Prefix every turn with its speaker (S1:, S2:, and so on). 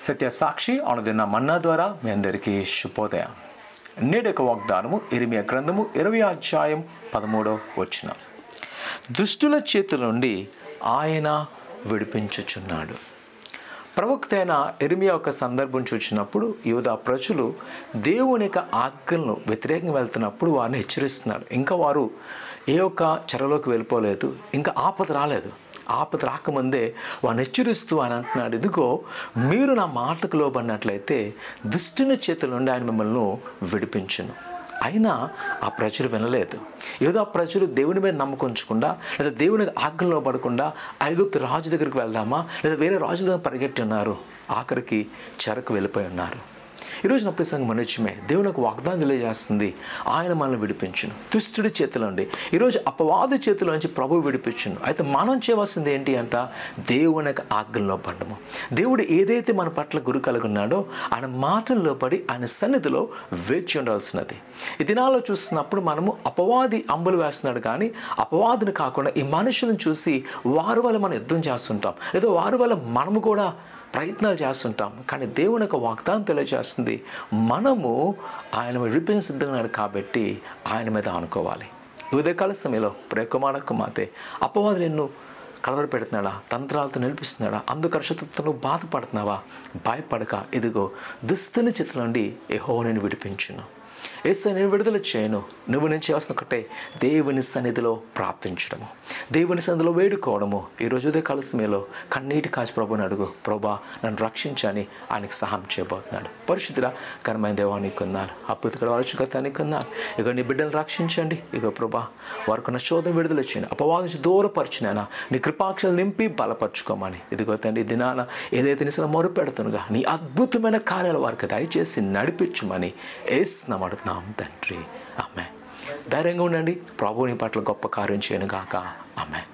S1: సత్య సాక్షి అనుదిన మన్నా ద్వారా మీ అందరికీ శుభోదయం. నేటి యొక్క వాగ్దానము ఇర్మియా గ్రంథము 20వ అధ్యాయం 13వ వచనం. దుష్టుల చేతుల నుండి ఆయన విడిపించుచున్నాడు. ప్రవక్త అయిన ఇర్మియా యొక్క సందర్భం చూసినప్పుడు యూదా ప్రజలు దేవుని యొక్క ఆజ్ఞలను వ్యతిరేకంగా వెళ్తున్నప్పుడు వారిని హెచ్చరిస్తున్నాడు. ఇంకా వారు ఏ ఒక్క చెరలోకి వెళ్ళిపోలేదు, ఇంకా ఆపద రాలేదు. ఆపద రాకముందే వాడిని హెచ్చరిస్తూ ఆయన అంటున్నాడు, ఇదిగో మీరు నా మాటకు లోబడినట్లయితే దుష్టుని చేతుల నుండి ఆయన మిమ్మల్ని విడిపించును. అయినా ఆ ప్రజలు వినలేదు. ఏదో ఆ ప్రజలు దేవుని మీద నమ్మకం ఉంచకుండా లేదా దేవుని ఆజ్ఞలో పడకుండా ఐగుప్తు రాజు దగ్గరికి వెళ్దామా లేదా వేరే రాజు దగ్గర పరిగెట్టి ఉన్నారు. ఆఖరికి చెరకు వెళ్ళిపోయి ఉన్నారు. ఈరోజు నా ప్రసంగం నిజమే. దేవుని ఒక వాగ్దానం తెలియజేస్తుంది, ఆయన మనల్ని విడిపించును దుష్టుడి చేతిలో నుండి. ఈరోజు అపవాది చేతిలో నుంచి ప్రభువు విడిపించును. అయితే మనం చేయవలసింది ఏంటి అంట? దేవుని యొక్క ఆజ్ఞలో పడము. దేవుడు ఏదైతే మన పట్ల గురి కలుగున్నాడో ఆయన మాటల్లో పడి ఆయన సన్నిధిలో వేచి ఉండాల్సినది. ఈ దినాల్లో చూస్తున్నప్పుడు మనము అపవాది అంబులు వేస్తున్నాడు, కానీ అపవాదిని కాకుండా ఈ మనుషులను చూసి వారి వల్ల మనం యుద్ధం చేస్తుంటాం, లేదా వారి వల్ల మనము కూడా ప్రయత్నాలు చేస్తుంటాం. కానీ దేవుని యొక్క వాగ్దానం తెలియజేస్తుంది, మనము ఆయన విడిపించ సిద్ధంగా ఉన్నాడు కాబట్టి ఆయన మీద ఆనుకోవాలి. ఈ ఉదయకాల సమయంలో ప్రేకుమార కుమార్తె అపవాది నిన్ను కలవర పెడుతున్నాడా, తంత్రాలతో నిలిపిస్తున్నాడా, అందుకర్షతో నువ్వు బాధపడుతున్నావా? భయపడక, ఇదిగో దుస్తుని చేతుల నుండి యెహోవా నిన్ను విడిపించును. యేసు నేను విడుదల చేయను. నువ్వు నేను చేయాల్సిన ఒకటే దేవుని సన్నిధిలో ప్రార్థించడము, దేవుని సన్నిధిలో వేడుకోవడము. ఈరోజు ఉదయ కాల సమయంలో కన్నీటి కాచి ప్రభుని అడుగు, ప్రభా నన్ను రక్షించని ఆయనకు సహాయం చేయబోతున్నాడు. పరిశుద్ధుడా ఘనమైన దేవానికి ఉన్నారు, అద్భుతకర ఆలోచనగతానికి ఉన్నారు. ఇక నీ బిడ్డలను రక్షించండి. ఇక ప్రభా వారికి ఉన్న శోధన విడుదల చేయండి, అపవాది నుంచి దూరపరిచినైనా నీ కృపాక్షలు నింపి బలపరచుకోమని. ఇదిగో తండ్రి దినాన ఏదైతే నిసలు మొరుపెడుతునుగా నీ అద్భుతమైన కార్యాలు వారికి దయచేసి నడిపించమని యేసు అడుగుతున్నాం తండ్రి. ఆమేన్. ధైర్యంగా ఉండండి. ప్రభువు నీ పట్ల గొప్ప కార్యం చేయను గాక. ఆమేన్.